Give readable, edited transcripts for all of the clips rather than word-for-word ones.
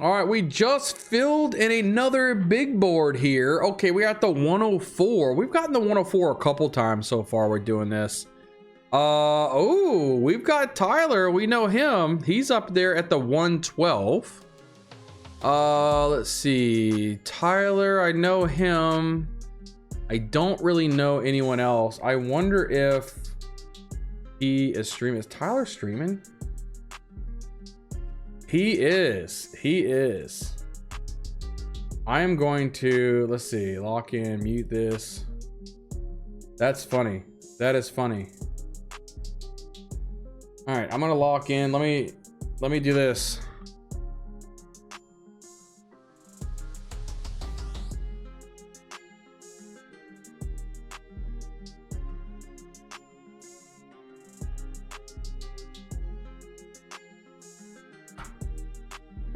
All right, we just filled in another big board here. Okay, we got the 104. We've gotten the 104 a couple times so far. We're doing this. Oh, we've got Tyler. We know him. He's up there at the 112. Let's see. Tyler, I know him. I don't really know anyone else. I wonder if he is streaming. Is Tyler streaming? He is. He is. I am going to, let's see, lock in, mute this. That's funny. That is funny. All right, I'm gonna lock in. Let me do this.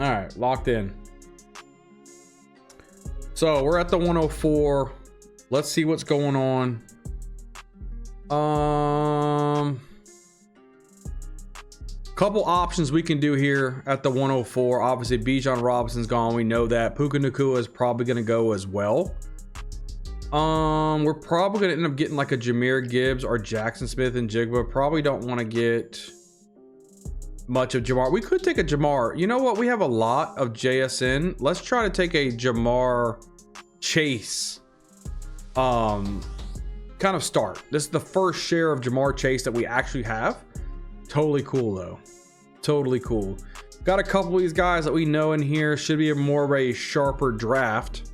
All right, locked in. So we're at the 104. Let's see what's going on. Couple options we can do here at the 104. Obviously, Bijan Robinson's gone. We know that. Puka Nacua is probably going to go as well. We're probably going to end up getting like a Jahmyr Gibbs or Jackson Smith and Jigba. Probably don't want to get much of Jamar. We could take a Jamar. You know what? We have a lot of JSN. Let's try to take a Jamar Chase kind of start. This is the first share of Jamar Chase that we actually have. Totally cool though. Totally cool. Got a couple of these guys that we know in here. Should be more of a sharper draft,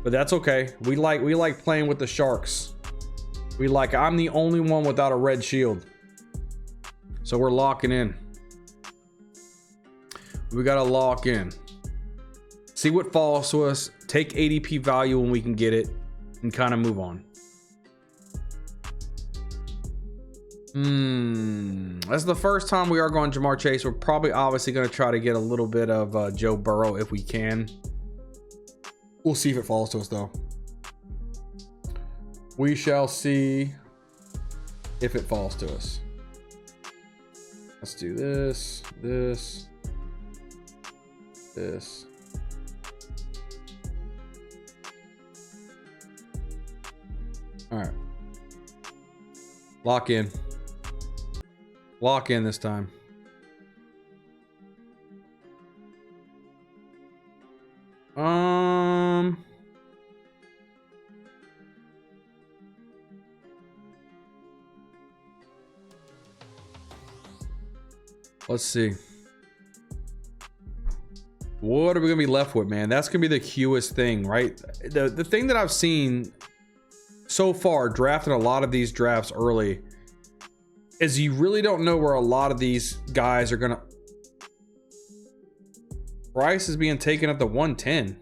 but that's okay. We like playing with the sharks. I'm the only one without a red shield, so we're locking in. We gotta lock in, see what falls to us, take ADP value when we can get it, and kind of move on. That's the first time we are going Jamar Chase. We're probably obviously going to try to get a little bit of Joe Burrow if we can. We'll see if it falls to us though. We shall see if it falls to us. Let's do this. All right. Lock in. Lock in this time. Let's see. What are we gonna be left with, man? That's gonna be the cutest thing, right? The thing that I've seen so far, drafting a lot of these drafts early, is you really don't know where a lot of these guys are gonna. Price is being taken at the 110.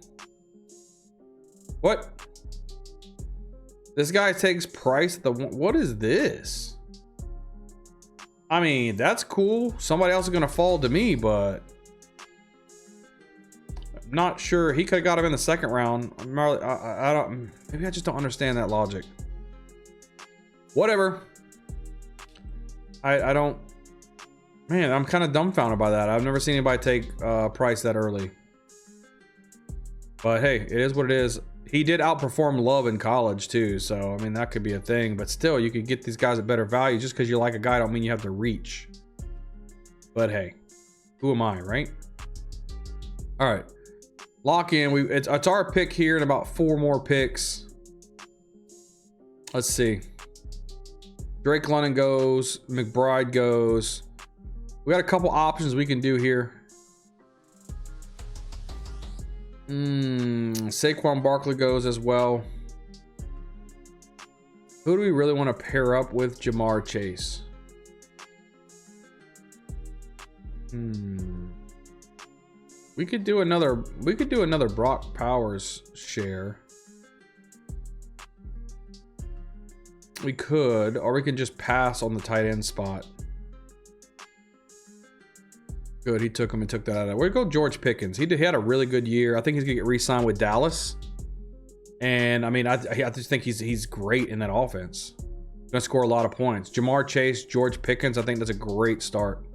What? This guy takes Price at the what is this? I mean, that's cool. Somebody else is gonna fall to me, but I'm not sure. He could have got him in the second round. I don't. Maybe I just don't understand that logic. Whatever. I don't. Man, I'm kind of dumbfounded by that. I've never seen anybody take Price that early. But hey, it is what it is. He did outperform Love in college too, so I mean that could be a thing. But still, you could get these guys at better value. Just because you like a guy don't mean you have to reach. But hey, who am I, right? All right, lock in. It's our pick here and about 4 more picks. Let's see. Drake London goes. McBride goes. We got a couple options we can do here. Saquon Barkley goes as well. Who do we really want to pair up with Jamar Chase? We could do another Brock Powers share. We could, or we can just pass on the tight end spot. Good, he took him and took that out of there. Where'd go George Pickens? He had a really good year. I think he's gonna get re-signed with Dallas. And I mean, I just think he's great in that offense. Gonna score a lot of points. Jamar Chase, George Pickens. I think that's a great start.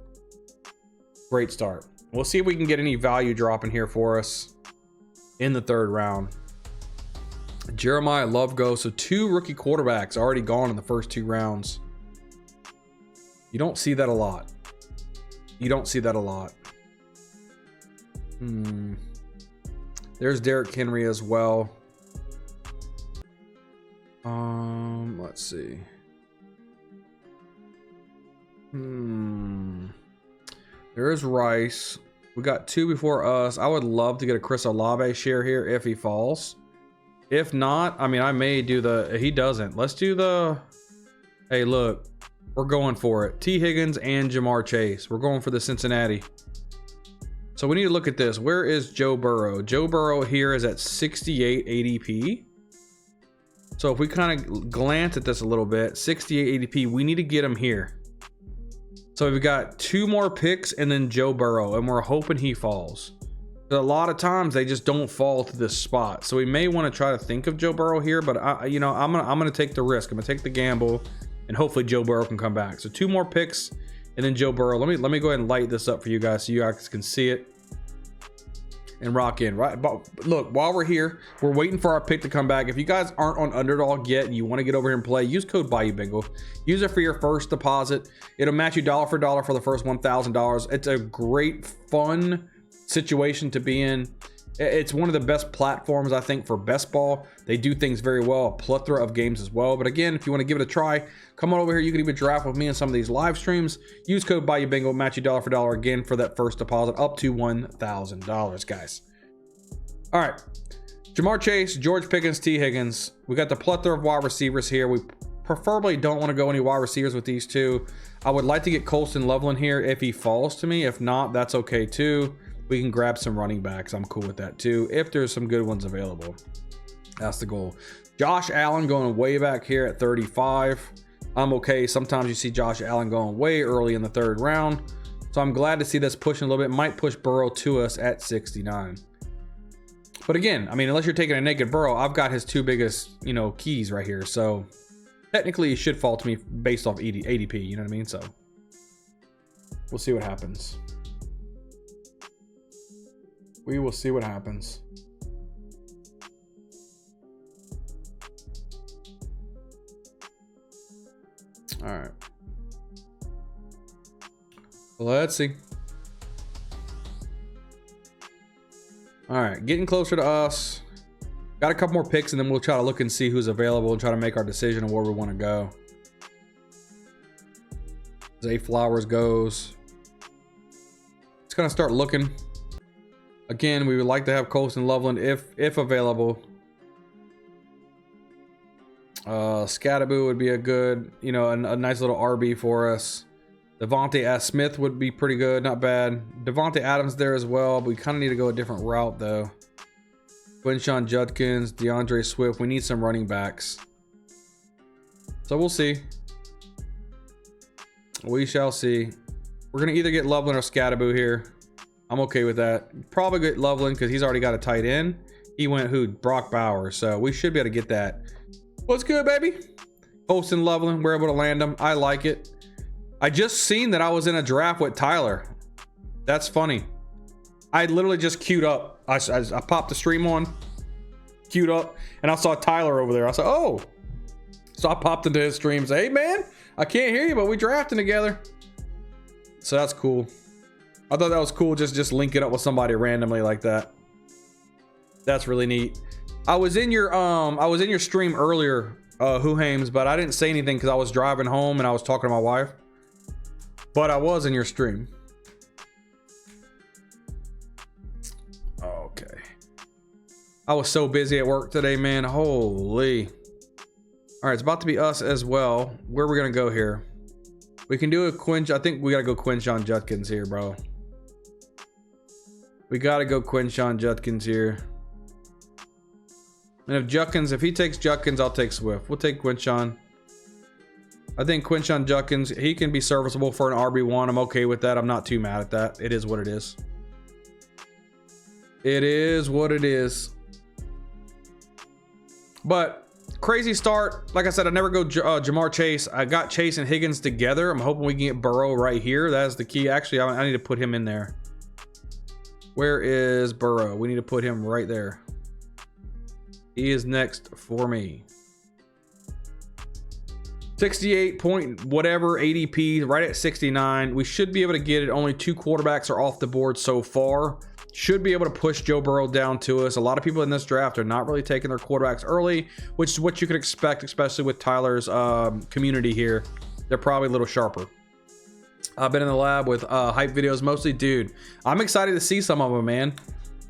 Great start. We'll see if we can get any value dropping here for us in the third round. Jeremiah Love goes. So 2 rookie quarterbacks already gone in the first 2 rounds. You don't see that a lot. You don't see that a lot. There's Derrick Henry as well. Let's see. There is Rice. We got 2 before us. I would love to get a Chris Olave share here if he falls. If not, I mean, I may do the... He doesn't. Let's do the... Hey, look. We're going for it. T. Higgins and Jamar Chase. We're going for the Cincinnati. So we need to look at this. Where is Joe Burrow? Joe Burrow here is at 68 ADP. So if we kind of glance at this a little bit, 68 ADP, we need to get him here. So we've got 2 more picks and then Joe Burrow, and we're hoping he falls. A lot of times they just don't fall to this spot. So we may want to try to think of Joe Burrow here, but I'm gonna take the risk. I'm gonna take the gamble, and hopefully Joe Burrow can come back. So 2 more picks and then Joe Burrow. Let me go ahead and light this up for you guys so you guys can see it and rock in. Right, but look, while we're here, we're waiting for our pick to come back. If you guys aren't on Underdog yet and you want to get over here and play, use code BayouBingo. Use it for your first deposit. It'll match you dollar for dollar for the first $1,000. It's a great, fun situation to be in. It's one of the best platforms, I think, for best ball. They do things very well, a plethora of games as well. But again, if you want to give it a try, come on over here. You can even draft with me in some of these live streams. Use code BayouBingo, match you dollar for dollar again for that first deposit up to $1,000, guys. All right, Jamar Chase, George Pickens, T. Higgins. We got the plethora of wide receivers here. We preferably don't want to go any wide receivers with these 2. I would like to get Colston Loveland here if he falls to me. If not, that's okay too. We can grab some running backs. I'm cool with that too, if there's some good ones available. That's the goal. Josh Allen going way back here at 35. I'm okay. Sometimes you see Josh Allen going way early in the 3rd round. So I'm glad to see this pushing a little bit. Might push Burrow to us at 69. But again, I mean, unless you're taking a naked Burrow, I've got his 2 biggest, keys right here. So technically he should fall to me based off ADP, you know what I mean? So we'll see what happens. We will see what happens. All right. Let's see. All right, getting closer to us. Got a couple more picks, and then we'll try to look and see who's available and try to make our decision on where we want to go. Zay Flowers goes. It's gonna start looking. Again, we would like to have Colston Loveland if available. Scatterboo would be a good, a nice little RB for us. Devontae Smith would be pretty good, not bad. Devontae Adams there as well, but we kind of need to go a different route though. Quinshon Judkins, DeAndre Swift. We need some running backs. So we'll see. We shall see. We're gonna either get Loveland or Scatterboo here. I'm okay with that. Probably get Loveland because he's already got a tight end. He went Brock Bowers, so we should be able to get that. What's good, baby? Colston Loveland, we're able to land him. I like it. I just seen that I was in a draft with Tyler. That's funny. I literally just queued up. I popped the stream on, queued up, and I saw Tyler over there. I said, oh. So I popped into his stream and said, hey, man, I can't hear you, but we drafting together. So that's cool. I thought that was cool, just linking up with somebody randomly like that. That's really neat. I was in your stream earlier, Hames, but I didn't say anything because I was driving home and I was talking to my wife. But I was in your stream. Okay. I was so busy at work today, man. Holy. All right, it's about to be us as well. Where are we gonna go here? We can do a Quinch. I think we gotta go Quinshon Judkins here, bro. We gotta go Quinshon Judkins here. And if he takes Judkins, I'll take Swift. We'll take Quinshon. I think Quinshon Judkins, he can be serviceable for an RB1. I'm okay with that. I'm not too mad at that. It is what it is. It is what it is. But crazy start. Like I said, I never go Jamar Chase. I got Chase and Higgins together. I'm hoping we can get Burrow right here. That is the key. Actually, I need to put him in there. Where is Burrow? We need to put him right there. He is next for me. 68 point whatever ADP, right at 69. We should be able to get it. Only 2 quarterbacks are off the board so far. Should be able to push Joe Burrow down to us. A lot of people in this draft are not really taking their quarterbacks early, which is what you could expect, especially with Tyler's community here. They're probably a little sharper. I've been in the lab with hype videos mostly. Dude, I'm excited to see some of them, man.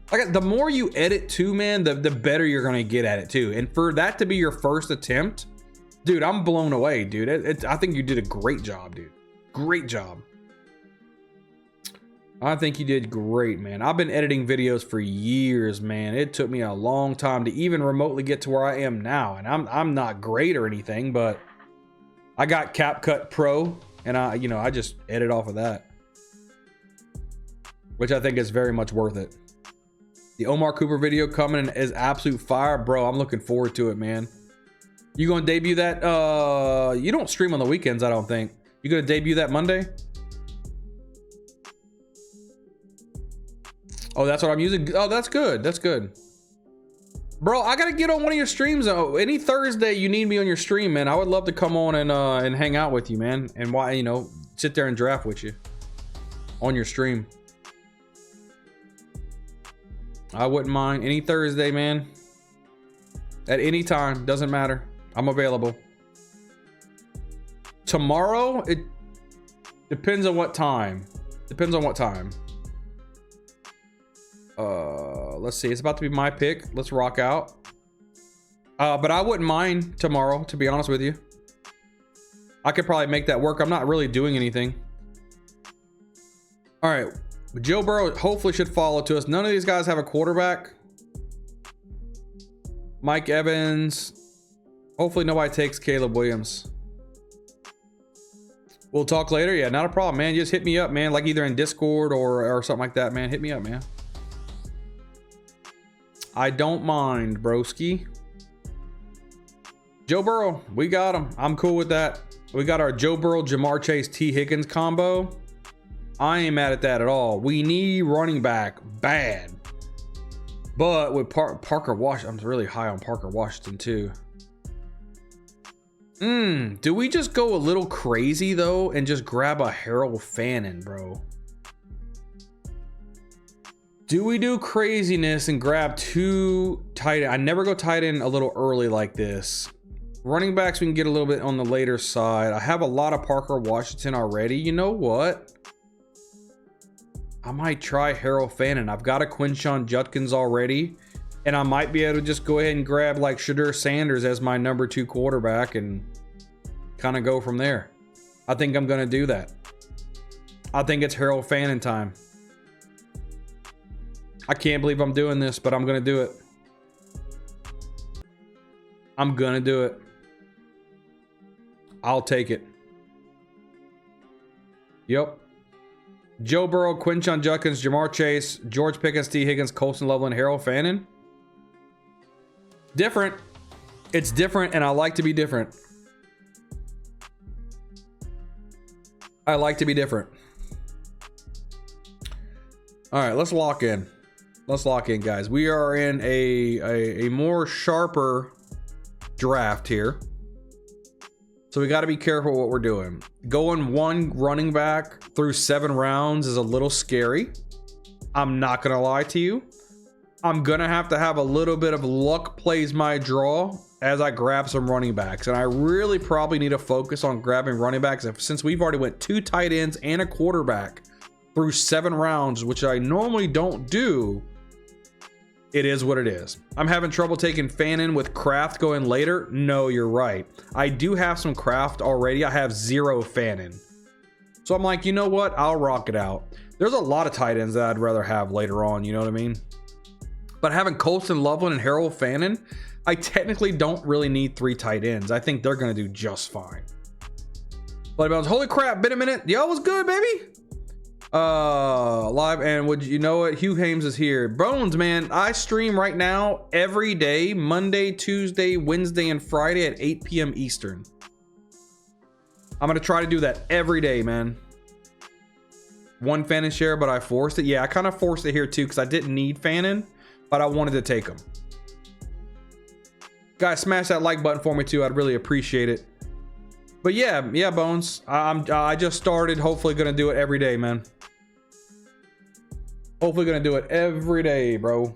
Like, the more you edit too, man, the better you're gonna get at it too. And for that to be your first attempt, dude, I'm blown away, dude. I think you did a great job, dude. Great job. I think you did great, man. I've been editing videos for years, man. It took me a long time to even remotely get to where I am now. And I'm not great or anything, but I got CapCut Pro, and I just edit off of that, which I think is very much worth it. The Omar Cooper video coming is absolute fire, bro. I'm looking forward to it, man. You gonna debut that? You don't stream on the weekends, I don't think. You gonna debut that Monday? Oh, that's what I'm using. Oh, that's good. That's good. Bro, I gotta get on one of your streams. Any Thursday you need me on your stream, man. I would love to come on and hang out with you, man. And why, sit there and draft with you on your stream. I wouldn't mind any Thursday, man. At any time, doesn't matter. I'm available. Tomorrow, it depends on what time. Depends on what time. Let's see. It's about to be my pick. Let's rock out. But I wouldn't mind tomorrow, to be honest with you. I could probably make that work. I'm not really doing anything. All right. Joe Burrow hopefully should follow to us. None of these guys have a quarterback. Mike Evans. Hopefully nobody takes Caleb Williams. We'll talk later. Yeah, not a problem, man. Just hit me up, man. Like either in Discord or something like that, man. Hit me up, man. I don't mind, broski. Joe Burrow, we got him. I'm cool with that. We got our Joe Burrow, Jamar Chase, T. Higgins combo. I ain't mad at that at all. We need running back bad. But with Parker Washington, I'm really high on Parker Washington too. Do we just go a little crazy though and just grab a Harold Fannin, bro? Do we do craziness and grab 2 tight end? I never go tight end a little early like this. Running backs, we can get a little bit on the later side. I have a lot of Parker Washington already. You know what? I might try Harold Fannin. I've got a Quinshon Judkins already. And I might be able to just go ahead and grab like Shadur Sanders as my number 2 quarterback and kind of go from there. I think I'm going to do that. I think it's Harold Fannin time. I can't believe I'm doing this, but I'm going to do it. I'm going to do it. I'll take it. Yep. Joe Burrow, Quinshon Judkins, Jamar Chase, George Pickens, T. Higgins, Colston Loveland, Harold Fannin. Different. It's different, and I like to be different. I like to be different. All right, let's lock in. Let's lock in, guys. We are in a more sharper draft here. So we got to be careful what we're doing. Going 1 running back through 7 rounds is a little scary. I'm not going to lie to you. I'm going to have a little bit of luck plays my draw as I grab some running backs. And I really probably need to focus on grabbing running backs since we've already went 2 tight ends and a quarterback through 7 rounds, which I normally don't do. It is what it is. I'm having trouble taking Fannin with Kraft going later. No, you're right. I do have some Kraft already. I have 0 Fannin. So I'm like, you know what? I'll rock it out. There's a lot of tight ends that I'd rather have later on. You know what I mean? But having Colston Loveland and Harold Fannin, I technically don't really need 3 tight ends. I think they're going to do just fine. Bloody Bones, holy crap, been a minute. Yo, what's good, baby? Live, and would you know it? Hugh Hames is here. Bones, man, I stream right now every day, Monday, Tuesday, Wednesday, and Friday at 8 p.m. Eastern. I'm gonna try to do that every day, man. one Fannin share, but I forced it. Yeah, I kind of forced it here too because I didn't need Fannin, but I wanted to take him. Guys, smash that like button for me too. I'd really appreciate it. But yeah, Bones. I just started. Hopefully gonna do it every day, man. Hopefully gonna do it every day, bro.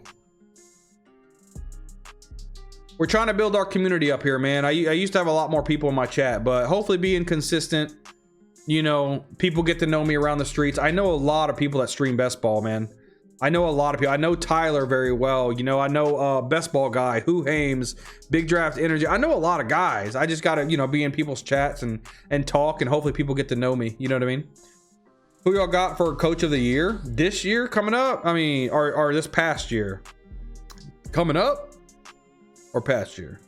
We're trying to build our community up here, man. I used to have a lot more people in my chat, but hopefully being consistent, you know, people get to know me around the streets. I know a lot of people that stream best ball, man. I know a lot of people. I know Tyler very well. You know, I know best ball guy, Who Hames, Big Draft Energy. I know a lot of guys. I just gotta, you know, be in people's chats and talk, and hopefully people get to know me. You know what I mean? Who y'all got for coach of the year this year coming up? I mean, or this past year coming up? Or past year?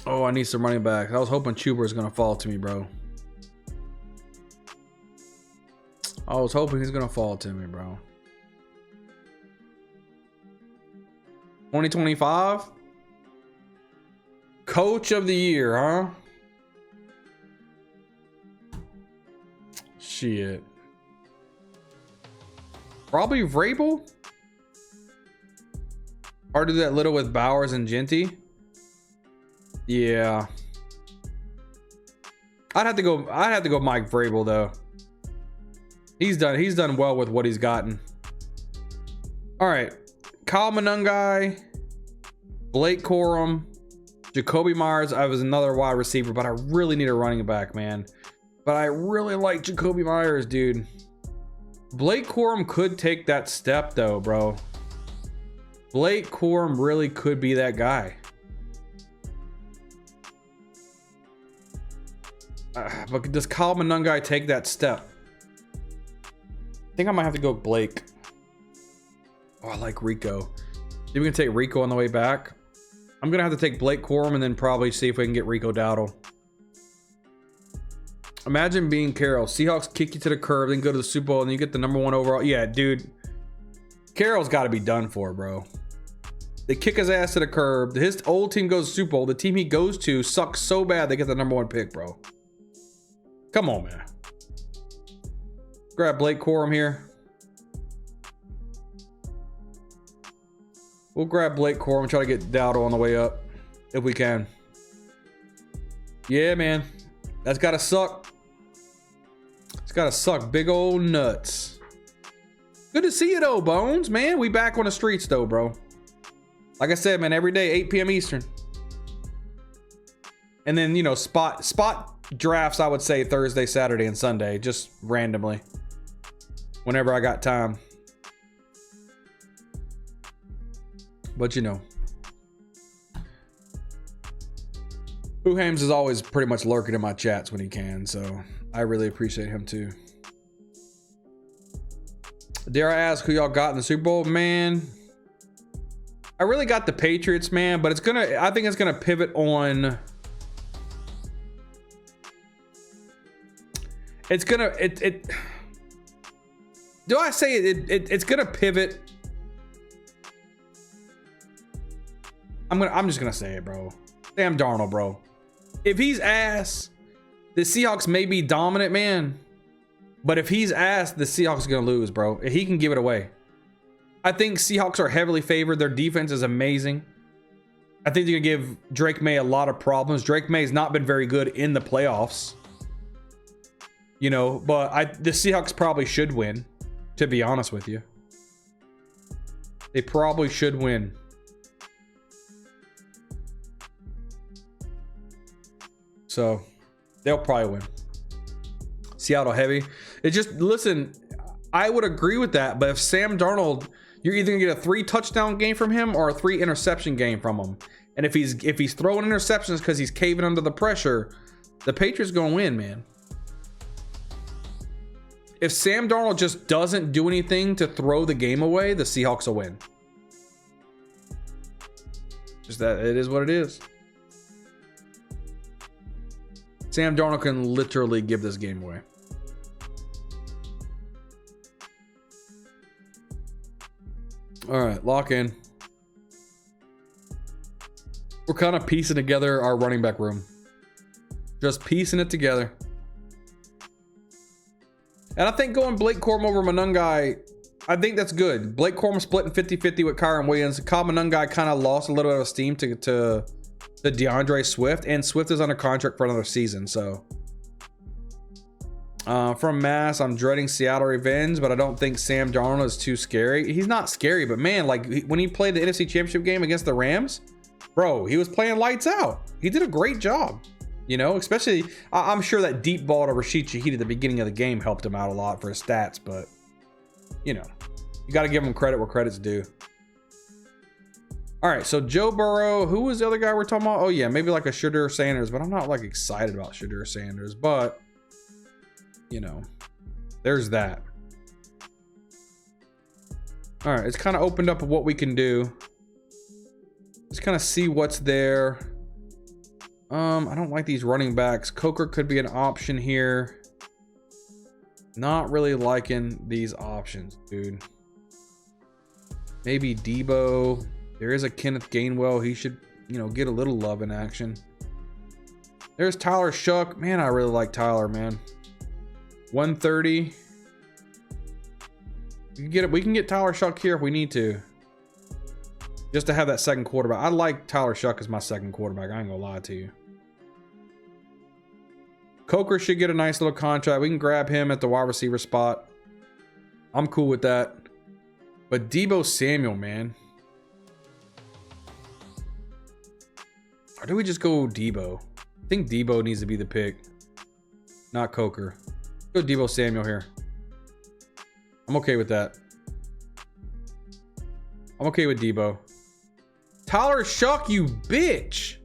Oh, I need some running back. I was hoping Chuba was gonna fall to me, bro. I was hoping he's gonna fall to me, bro. 2025 coach of the year, huh? Shit. Probably Vrabel. Hard to do that little with Bowers and Genty. Yeah. I'd have to go Mike Vrabel though. He's done well with what he's gotten. All right. Kyle Monungai, Blake Corum, Jacoby Myers. I was another wide receiver, but I really need a running back, man. But I really like Jacoby Myers, dude. Blake Corum could take that step though, bro. Blake Corum really could be that guy. But does Kyle Monungai take that step? I think I might have to go Blake. Oh, I like Rico. Maybe we can take Rico on the way back. I'm gonna have to take Blake Corum and then probably see if we can get Rico Dowdle. Imagine being Carroll. Seahawks kick you to the curb, then go to the Super Bowl, and you get the #1 overall. Yeah, dude. Carroll's got to be done for, bro. They kick his ass to the curb. His old team goes to Super Bowl. The team he goes to sucks so bad they get the #1 pick, bro. Come on, man. Grab Blake Corum here. We'll grab Blake Corum and try to get Dowdle on the way up if we can. Yeah, man. That's got to suck. It's got to suck big old nuts. Good to see you, though, Bones, man. We back on the streets, though, bro. Like I said, man, every day, 8 p.m. Eastern. And then, you know, spot drafts, I would say Thursday, Saturday, and Sunday, just randomly. Whenever I got time. But, you know. Who Hames is always pretty much lurking in my chats when he can, so I really appreciate him, too. Dare I ask who y'all got in the Super Bowl? Man, I really got the Patriots, man, but I think it's gonna pivot on. It's gonna do I say it's gonna pivot? I'm just gonna say it, bro. Sam Darnold, bro. If he's ass, the Seahawks may be dominant, man. But if he's ass, the Seahawks are gonna lose, bro. He can give it away. I think Seahawks are heavily favored. Their defense is amazing. I think they're gonna give Drake May a lot of problems. Drake May has not been very good in the playoffs. You know, but the Seahawks probably should win, to be honest with you. They probably should win. So they'll probably win. Seattle heavy. It just, listen, I would agree with that, but if Sam Darnold, you're either gonna get a 3 touchdown game from him or a 3 interception game from him. And if he's throwing interceptions because he's caving under the pressure, the Patriots gonna win, man. If Sam Darnold just doesn't do anything to throw the game away, the Seahawks will win. Just that, it is what it is. Sam Darnold can literally give this game away. All right, lock in. We're kind of piecing together our running back room. Just piecing it together. And I think going Blake Corum over Monungai, I think that's good. Blake Corum splitting 50-50 with Kyron Williams. Kyle Monungai kind of lost a little bit of steam to DeAndre Swift, and Swift is under contract for another season. So from Mass, I'm dreading Seattle revenge, but I don't think Sam Darnold is too scary. He's not scary, but man, like when he played the NFC Championship game against the Rams, bro, he was playing lights out. He did a great job. You know, especially, I'm sure that deep ball to Rashid Shaheed at the beginning of the game helped him out a lot for his stats, but, you know, you got to give him credit where credit's due. All right, so Joe Burrow, who was the other guy we're talking about? Oh, yeah, maybe like a Shadur Sanders, but I'm not, like, excited about Shadur Sanders, but, you know, there's that. All right, it's kind of opened up what we can do. Just kind of see what's there. I don't like these running backs. Coker could be an option here. Not really liking these options, dude. Maybe Debo. There is a Kenneth Gainwell. He should, you know, get a little love in action. There's Tyler Shuck. Man, I really like Tyler, man. 130. We can get Tyler Shuck here if we need to. Just to have that second quarterback. I like Tyler Shuck as my second quarterback. I ain't gonna lie to you. Coker should get a nice little contract. We can grab him at the wide receiver spot. I'm cool with that. But Debo Samuel, man. Or do we just go Debo? I think Debo needs to be the pick. Not Coker. Go Debo Samuel here. I'm okay with that. I'm okay with Debo. Tyler Shuck, you bitch.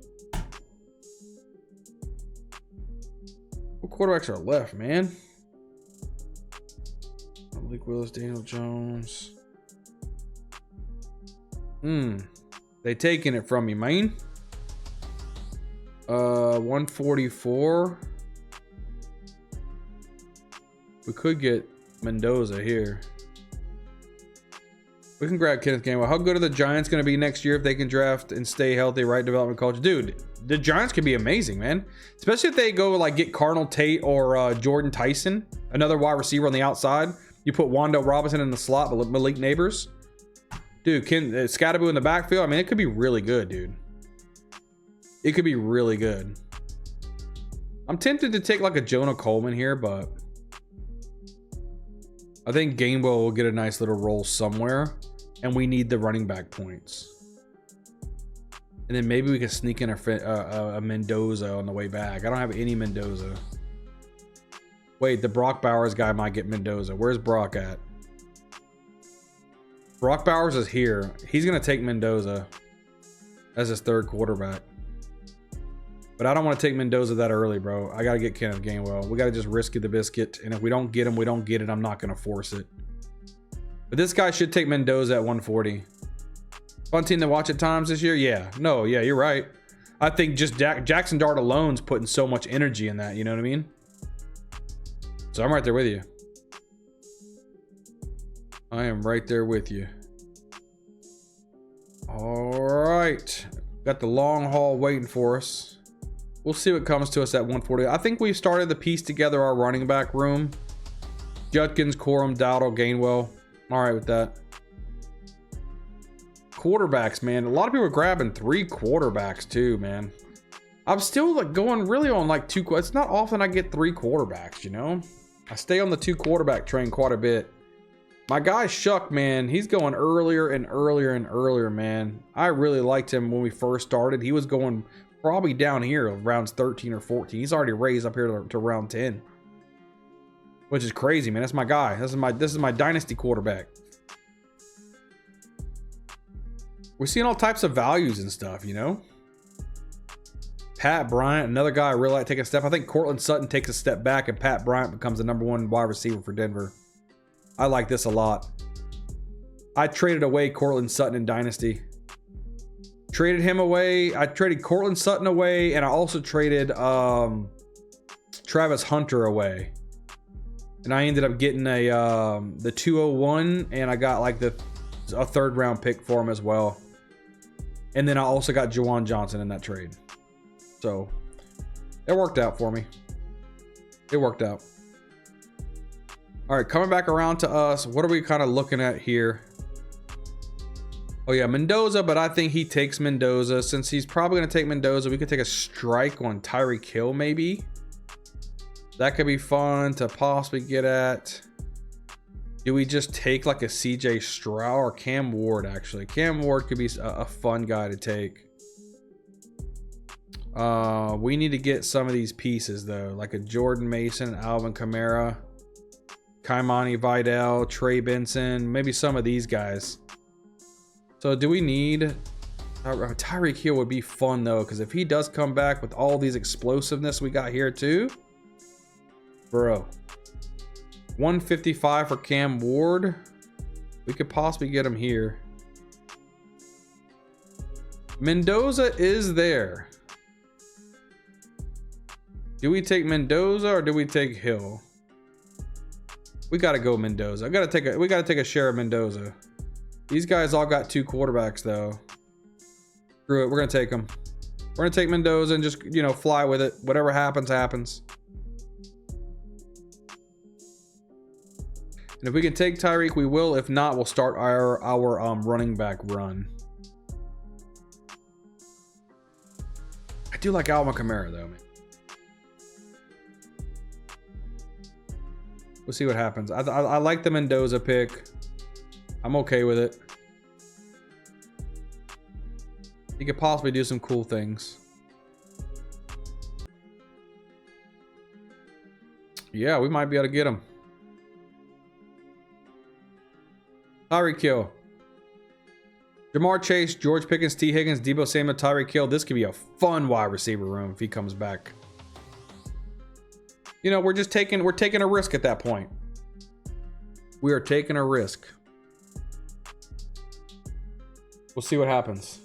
What quarterbacks are left, man? Malik Willis, Daniel Jones. They taking it from me, man. 144. We could get Mendoza here. We can grab Kenneth Gainwell. How good are the Giants going to be next year if they can draft and stay healthy, right development coach? Dude, the Giants could be amazing, man. Especially if they go like get Cardinal Tate or Jordan Tyson, another wide receiver on the outside. You put Wando Robinson in the slot, but Malik Neighbors. Dude, Scatterboo in the backfield. I mean, it could be really good, dude. It could be really good. I'm tempted to take like a Jonah Coleman here, but I think Gainwell will get a nice little roll somewhere, and we need the running back points. And then maybe we can sneak in a Mendoza on the way back. I don't have any Mendoza. Wait, the Brock Bowers guy might get Mendoza. Where's Brock at? Brock Bowers is here. He's going to take Mendoza as his third quarterback. But I don't want to take Mendoza that early, bro. I got to get Kenneth Gainwell. We got to just risk it the biscuit. And if we don't get him, we don't get it. I'm not going to force it. But this guy should take Mendoza at 140. Fun team to watch at times this year? Yeah. No, yeah, you're right. I think just Jackson Dart alone's putting so much energy in that. You know what I mean? So I'm right there with you. I am right there with you. All right. Got the long haul waiting for us. We'll see what comes to us at 140. I think we've started to piece together our running back room. Judkins, Corum, Dowdle, Gainwell. All right with that. Quarterbacks, man. A lot of people are grabbing 3 quarterbacks too, man. I'm still like going really on like 2. It's not often I get 3 quarterbacks, you know? I stay on the 2 quarterback train quite a bit. My guy Shuck, man, he's going earlier and earlier and earlier, man. I really liked him when we first started. He was going probably down here rounds 13 or 14. He's already raised up here to round 10, which is crazy, man. That's my guy. This is my dynasty quarterback. We're seeing all types of values and stuff, you know. Pat Bryant, another guy I really like taking a step. I think Cortland Sutton takes a step back and Pat Bryant becomes the #1 wide receiver for Denver. I like this a lot. I traded away Cortland Sutton in Dynasty. Traded him away. I traded Cortland Sutton away, and I also traded Travis Hunter away. And I ended up getting the 201, and I got like a 3rd round pick for him as well. And then I also got Juwan Johnson in that trade. So it worked out for me. It worked out. All right, coming back around to us. What are we kind of looking at here? Oh yeah, Mendoza, but I think he takes Mendoza. Since he's probably going to take Mendoza, we could take a strike on Tyreek Hill maybe. That could be fun to possibly get at. Do we just take like a CJ Stroud or Cam Ward actually? Cam Ward could be a fun guy to take. We need to get some of these pieces though, like a Jordan Mason, Alvin Kamara, Kaimani Vidal, Trey Benson, maybe some of these guys. So do we need Tyreek Hill? Would be fun though, because if he does come back with all these explosiveness we got here too, bro. 155 for Cam Ward. We could possibly get him here. Mendoza is there. Do we take Mendoza or do we take Hill? We gotta go Mendoza. We gotta take a share of Mendoza. These guys all got 2 quarterbacks though. Screw it, we're gonna take them. We're gonna take Mendoza and just, you know, fly with it. Whatever happens, happens. And if we can take Tyreek, we will. If not, we'll start our running back run. I do like Alvin Kamara though, man. We'll see what happens. I like the Mendoza pick. I'm okay with it. He could possibly do some cool things. Yeah, we might be able to get him. Tyreek Hill. Jamar Chase, George Pickens, T. Higgins, Deebo Samuel, Tyreek Hill. This could be a fun wide receiver room if he comes back. You know, we're taking a risk at that point. We are taking a risk. We'll see what happens.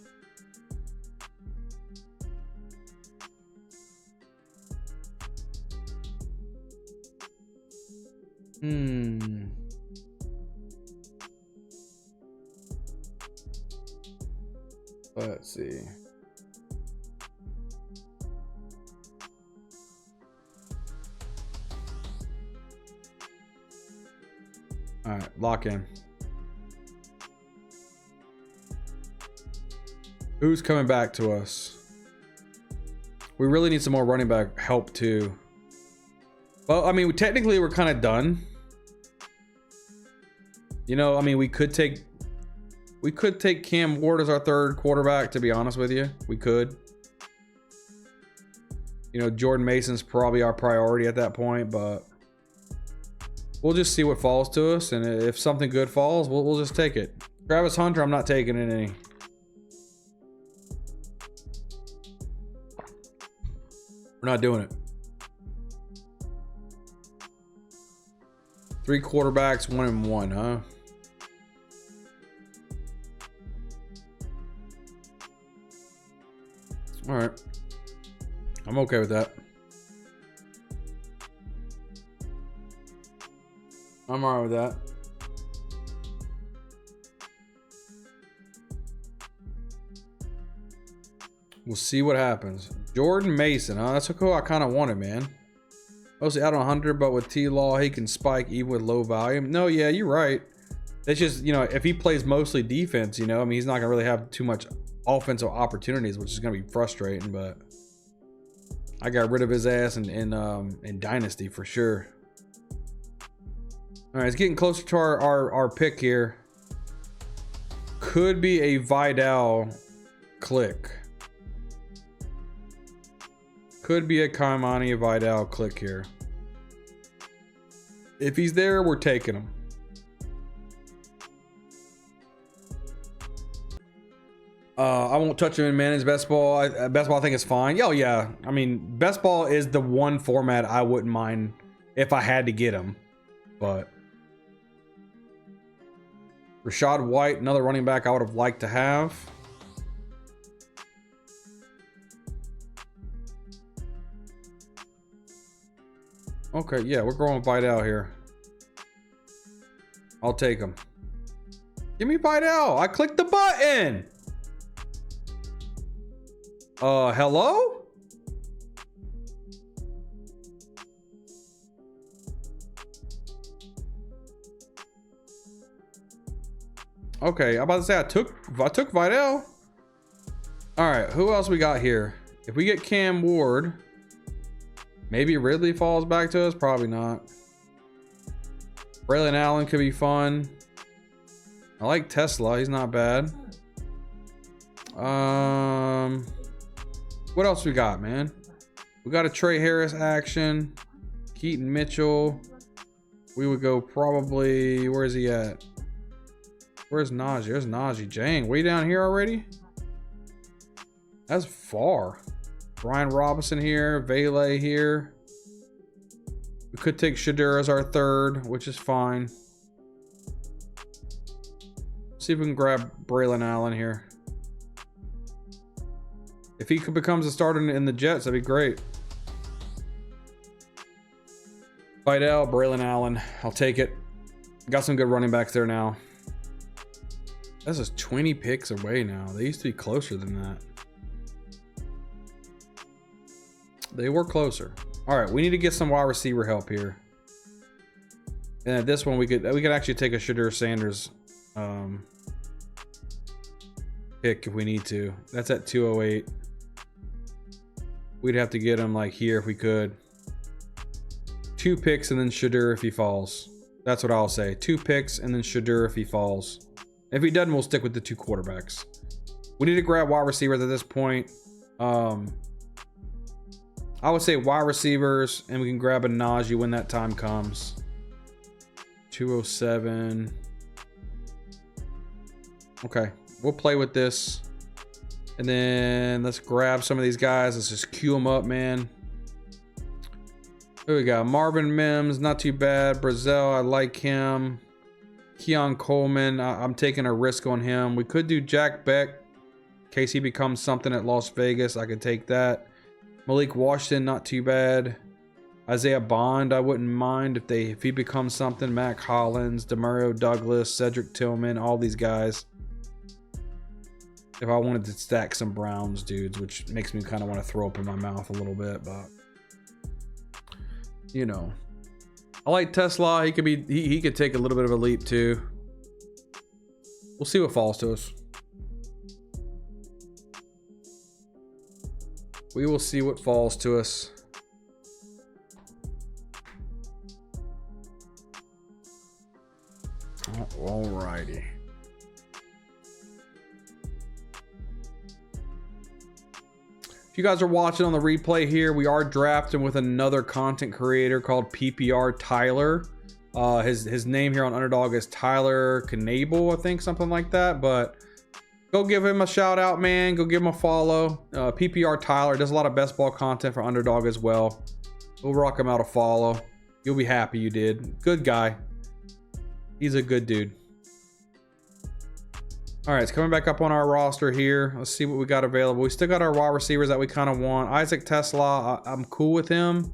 Let's see. All right, lock in. Who's coming back to us? We really need some more running back help too. Well, I mean, technically we're kind of done. You know, I mean, we could take Cam Ward as our 3rd quarterback, to be honest with you. We could. You know, Jordan Mason's probably our priority at that point, but we'll just see what falls to us, and if something good falls, we'll just take it. Travis Hunter, I'm not taking it any. We're not doing it. 3 quarterbacks, 1 and 1, huh? All right. I'm okay with that. I'm all right with that. We'll see what happens. Jordan Mason, huh? That's who I kind of wanted, man. Mostly out on 100, but with T-Law, he can spike even with low volume. No, yeah, you're right. It's just, you know, if he plays mostly defense, you know, I mean, he's not going to really have too much offensive opportunities, which is going to be frustrating, but I got rid of his ass in Dynasty for sure. All right, it's getting closer to our pick here. Could be a Vidal click. Could be a Kaimani Vidal click here. If he's there, we're taking him. I won't touch him in managed best ball. Best ball I think is fine. Oh yeah, I mean, best ball is the one format I wouldn't mind if I had to get him. But Rashad White, another running back I would have liked to have. Okay, yeah, we're going Vidal here. I'll take him. Give me Vidal. I clicked the button. Hello? Okay, I'm about to say I took Vidal. All right, who else we got here? If we get Cam Ward, maybe Ridley falls back to us. Probably not. Braylon Allen could be fun. I like Tesla. He's not bad. What else we got, man? We got a Trey Harris action. Keaton Mitchell. We would go probably, where is he at? Where's Najee? There's Najee. Jang, way down here already? That's far. Brian Robinson here. Vele here. We could take Shadur as our third, which is fine. See if we can grab Braylon Allen here. If he becomes a starter in the Jets, that'd be great. Vidal, Braylon Allen. I'll take it. Got some good running backs there now. This is 20 picks away now. They used to be closer than that. They were closer. All right, we need to get some wide receiver help here. And at this one, we could actually take a Shadur Sanders pick if we need to. That's at 208. We'd have to get him like here if we could. 2 picks and then Shadur if he falls. That's what I'll say. 2 picks and then Shadur if he falls. If he doesn't, we'll stick with the 2 quarterbacks. We need to grab wide receivers at this point. I would say wide receivers, and we can grab a Najee when that time comes. 207. Okay, we'll play with this. And then let's grab some of these guys. Let's just queue them up, man. Who we got? Marvin Mims, not too bad. Brazil, I like him. Keon Coleman, I'm taking a risk on him. We could do Jack Beck in case he becomes something at Las Vegas. I could take that. Malik Washington, not too bad. Isaiah Bond, I wouldn't mind if he becomes something. Mac Hollins, Demario Douglas, Cedric Tillman, all these guys. If I wanted to stack some Browns dudes, which makes me kind of want to throw up in my mouth a little bit, but you know, I like Tesla. He could take a little bit of a leap too. We'll see what falls to us. We will see what falls to us. Alrighty. If you guys are watching on the replay here, we are drafting with another content creator called PPR Tyler. His name here on Underdog is Tyler Knable, I think, something like that. But go give him a shout out, man. Go give him a follow. PPR Tyler does a lot of best ball content for Underdog as well. We'll rock him out a follow. You'll be happy you did. Good guy. He's a good dude. All right, it's coming back up on our roster here. Let's see what we got available. We still got our wide receivers that we kind of want. Isaac Tesla, I'm cool with him.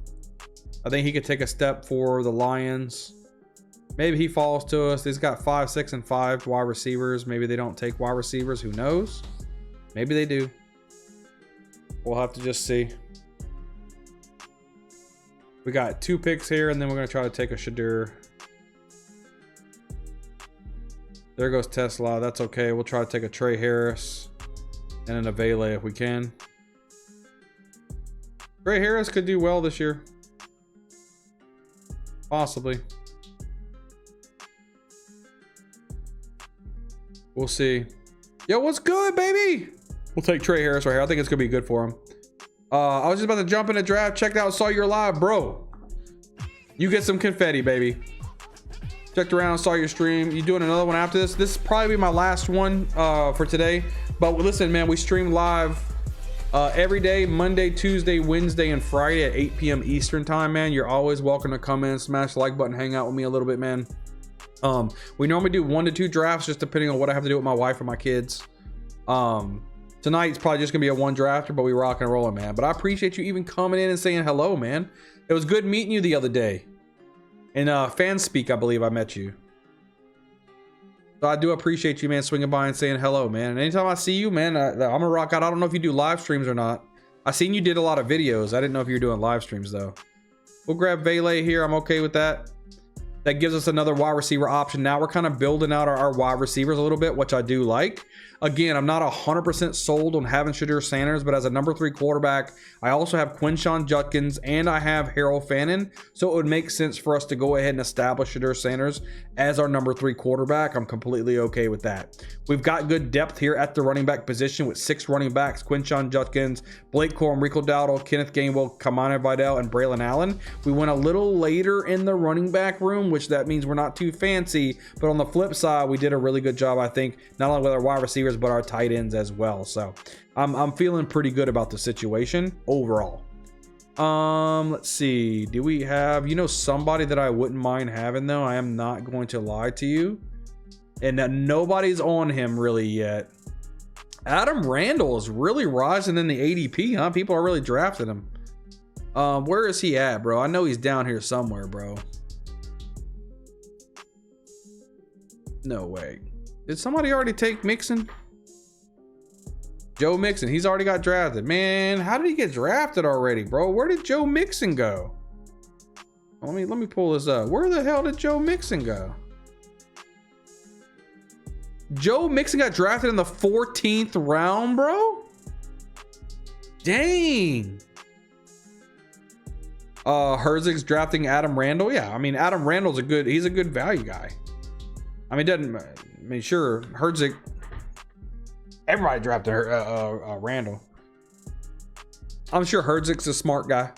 I think he could take a step for the Lions. Maybe he falls to us. He's got 5, 6, and 5 wide receivers. Maybe they don't take wide receivers. Who knows? Maybe they do. We'll have to just see. We got 2 picks here, and then we're going to try to take a Shadur. There goes Tesla. That's okay. We'll try to take a Trey Harris and an Avele if we can. Trey Harris could do well this year. Possibly. We'll see. Yo, what's good, baby? We'll take Trey Harris right here. I think it's going to be good for him. I was just about to jump in the draft. Checked out, saw you're live, bro. You get some confetti, baby. Checked around, saw your stream. You doing another one after this? This is probably my last one for today. But listen, man, we stream live every day, Monday, Tuesday, Wednesday, and Friday at 8 p.m. Eastern time, man. You're always welcome to come in, smash the like button, hang out with me a little bit, man. We normally do 1 to 2 drafts, just depending on what I have to do with my wife or my kids. Tonight's probably just gonna be a 1 drafter, but we rock and rolling, man. But I appreciate you even coming in and saying hello, man. It was good meeting you the other day. In Fanspeak, I believe I met you. So I do appreciate you, man, swinging by and saying hello, man. And anytime I see you, man, I'm gonna rock out. I don't know if you do live streams or not. I seen you did a lot of videos. I didn't know if you were doing live streams though. We'll grab Vele here. I'm okay with that. That gives us another wide receiver option. Now we're kind of building out our wide receivers a little bit, which I do like. Again, I'm not 100% sold on having Shadur Sanders, but as a number 3 quarterback, I also have Quinshon Judkins and I have Harold Fannin. So it would make sense for us to go ahead and establish Shadur Sanders as our number 3 quarterback. I'm completely okay with that. We've got good depth here at the running back position with 6 running backs: Quinshon Judkins, Blake Corum, Rico Dowdle, Kenneth Gainwell, Kamani Vidal, and Braylon Allen. We went a little later in the running back room, which that means we're not too fancy. But on the flip side, we did a really good job, I think, not only with our wide receivers, but our tight ends as well. So I'm feeling pretty good about the situation overall. Let's see. Do we have, somebody that I wouldn't mind having though? I am not going to lie to you. And that nobody's on him really yet. Adam Randall is really rising in the ADP, huh? People are really drafting him. Where is he at, bro? I know he's down here somewhere, bro. No way. Did somebody already take Mixon? Joe Mixon, he's already got drafted. Man, how did he get drafted already, bro? Where did Joe Mixon go? Let me pull this up. Where the hell did Joe Mixon go? Joe Mixon got drafted in the 14th round, bro? Dang. Herzig's drafting Adam Randall. Yeah, I mean, Adam Randall's he's a good value guy. Sure, Herzig, everybody drafted Randall. I'm sure Herzig's a smart guy.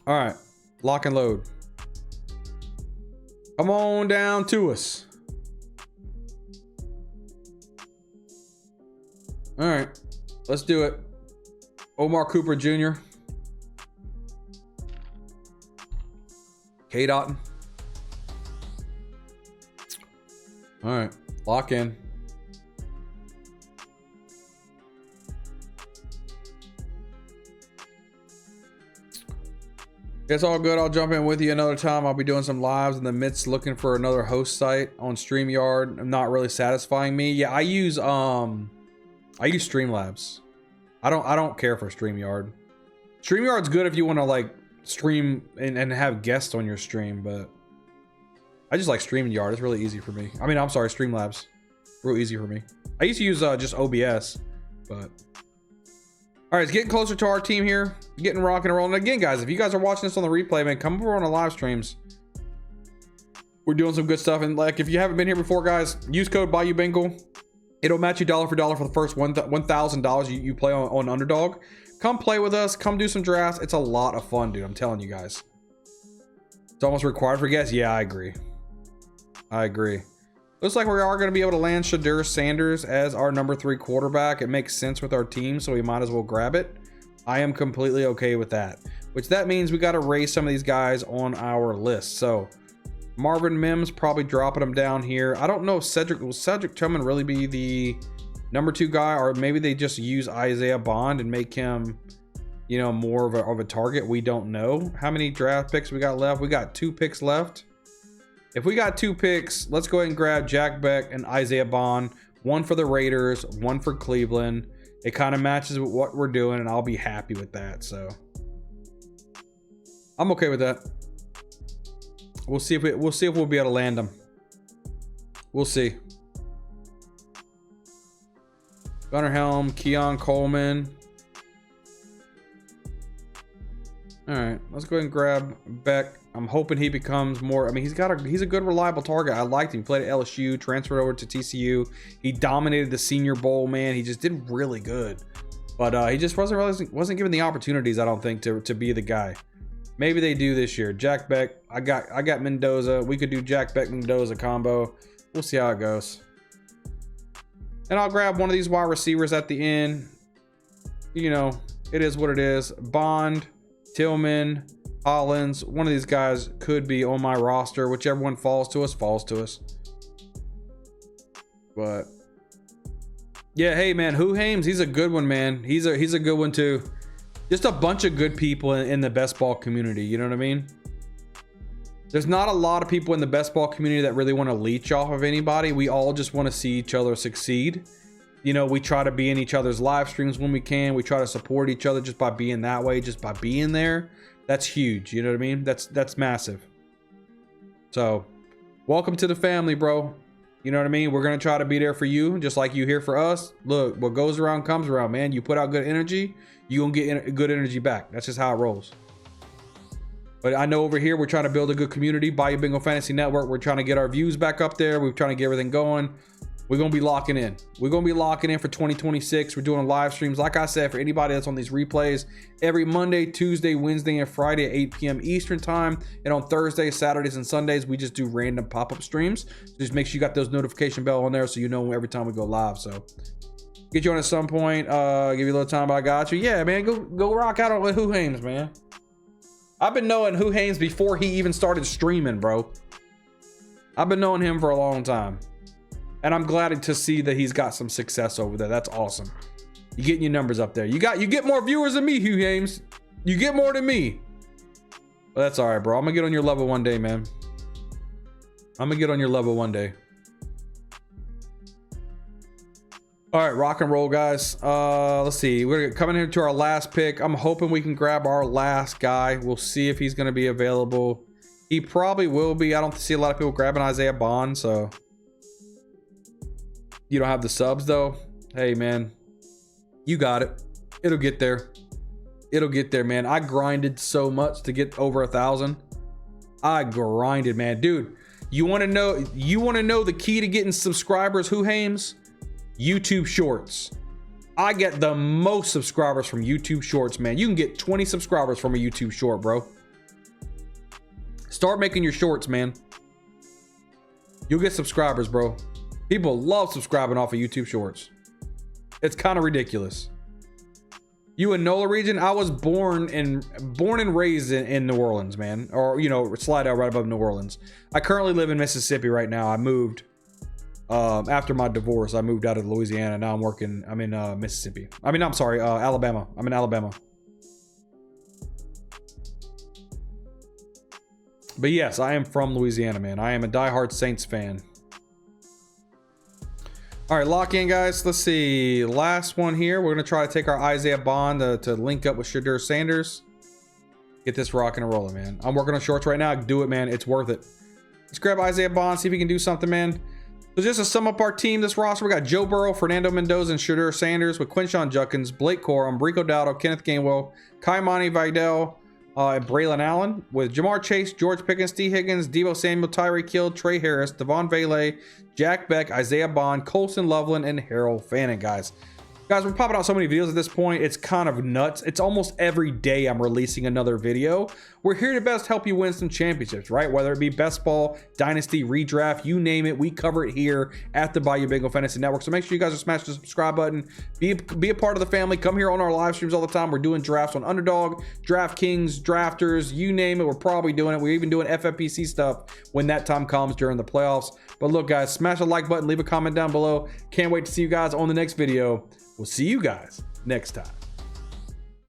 All right, lock and load. Come on down to us. All right, let's do it. Omar Cooper Jr. K. Dotton. All right, lock in. It's all good. I'll jump in with you another time. I'll be doing some lives in the midst, looking for another host site on StreamYard. Not really satisfying me. Yeah, I use Streamlabs. I don't care for StreamYard. StreamYard's good if you want to like stream and have guests on your stream, but I just like StreamYard. It's really easy for me. I'm sorry, Streamlabs. Real easy for me. I used to use just OBS, but all right, it's getting closer to our team here. Getting rock and rolling. And again, guys, if you guys are watching this on the replay, man, come over on the live streams. We're doing some good stuff. And like, if you haven't been here before, guys, use code BayouBengal. It'll match you dollar for dollar for the first $1,000 you play on Underdog. Come play with us. Come do some drafts. It's a lot of fun, dude. I'm telling you guys. It's almost required for guests. Yeah, I agree. Looks like we are going to be able to land Shadur Sanders as our number 3 quarterback. It makes sense with our team, so we might as well grab it. I am completely okay with that. Which that means we got to raise some of these guys on our list. So Marvin Mims, probably dropping him down here. I don't know if will Cedric Tillman really be the number 2 guy, or maybe they just use Isaiah Bond and make him, more of a target. We don't know. How many draft picks we got left? We got 2 picks left. If we got 2 picks, let's go ahead and grab Jack Beck and Isaiah Bond. 1 for the Raiders, 1 for Cleveland. It kind of matches with what we're doing, and I'll be happy with that. So I'm okay with that. We'll see if we'll be able to land them. We'll see. Gunnar Helm, Keon Coleman. All right, let's go ahead and grab Beck. I'm hoping he becomes more. He's a good, reliable target. I liked him. He played at LSU, transferred over to TCU. He dominated the Senior Bowl, man. He just did really good, but he just wasn't given the opportunities, I don't think, to be the guy. Maybe they do this year. Jack Beck. I got Mendoza. We could do Jack Beck Mendoza combo. We'll see how it goes. And I'll grab one of these wide receivers at the end. It is what it is. Bond, Tillman, Hollins, one of these guys could be on my roster. Whichever one falls to us. But yeah, hey man, Who Hames, he's a good one, man. He's a good one too. Just a bunch of good people in the best ball community. You know what I mean? There's not a lot of people in the best ball community that really want to leech off of anybody. We all just want to see each other succeed. We try to be in each other's live streams when we can. We try to support each other just by being that way, just by being there. That's huge. You know what I mean? That's massive. So welcome to the family, bro. You know what I mean? We're going to try to be there for you, just like you here for us. Look, what goes around comes around, man. You put out good energy, you're going to get good energy back. That's just how it rolls. But I know over here, we're trying to build a good community. Bayou Bingo Fantasy Network. We're trying to get our views back up there. We're trying to get everything going. We're going to be locking in. We're going to be locking in for 2026. We're doing live streams. Like I said, for anybody that's on these replays, every Monday, Tuesday, Wednesday, and Friday at 8 p.m. Eastern time. And on Thursdays, Saturdays, and Sundays, we just do random pop-up streams. So just make sure you got those notification bell on there so you know every time we go live. So get you on at some point. Give you a little time, but I got you. Yeah, man, go rock out on Who Hames, man. I've been knowing Who Hames before he even started streaming, bro. I've been knowing him for a long time. And I'm glad to see that he's got some success over there. That's awesome. You're getting your numbers up there. You get more viewers than me, Hugh Hames. You get more than me. But that's all right, bro. I'm gonna get on your level one day, man. I'm gonna get on your level one day. All right, rock and roll, guys. Let's see. We're coming into our last pick. I'm hoping we can grab our last guy. We'll see if he's gonna be available. He probably will be. I don't see a lot of people grabbing Isaiah Bond, so. You don't have the subs though. Hey man, you got it. It'll get there. It'll get there, man. I grinded so much to get over 1,000. I grinded, man. Dude, you want to know the key to getting subscribers, Who Hames? YouTube Shorts. I get the most subscribers from YouTube Shorts, man. You can get 20 subscribers from a YouTube short, bro. Start making your shorts, man. You'll get subscribers, bro. People love subscribing off of YouTube Shorts. It's kind of ridiculous. You in NOLA region? I was born and raised in New Orleans, man. Or, you know, slide out right above New Orleans. I currently live in Mississippi right now. I moved after my divorce. I moved out of Louisiana. Now I'm in Mississippi. I'm sorry, Alabama. I'm in Alabama. But yes, I am from Louisiana, man. I am a diehard Saints fan. All right, lock in, guys. Let's see. Last one here. We're going to try to take our Isaiah Bond to link up with Shadur Sanders. Get this rocking and rolling, man. I'm working on shorts right now. Do it, man. It's worth it. Let's grab Isaiah Bond, see if he can do something, man. So just to sum up our team, this roster, we got Joe Burrow, Fernando Mendoza, and Shadur Sanders with Quinshawn Judkins, Blake Corum, Rico Dowdle, Kenneth Gainwell, Kaimani Vidal, and Braylon Allen, with Jamar Chase, George Pickens, T. Higgins, Deebo Samuel, Tyreek Hill, Trey Harris, Devon Vele, Jack Beck, Isaiah Bond, Colson Loveland, and Harold Fannin, guys. Guys, we're popping out so many videos at this point. It's kind of nuts. It's almost every day I'm releasing another video. We're here to best help you win some championships, right? Whether it be best ball, dynasty, redraft, you name it, we cover it here at the Bayou Bingo Fantasy Network. So make sure you guys are smashing the subscribe button. Be a part of the family. Come here on our live streams all the time. We're doing drafts on Underdog, DraftKings, Drafters, you name it. We're probably doing it. We're even doing FFPC stuff when that time comes during the playoffs. But look, guys, smash the like button, leave a comment down below. Can't wait to see you guys on the next video. We'll see you guys next time.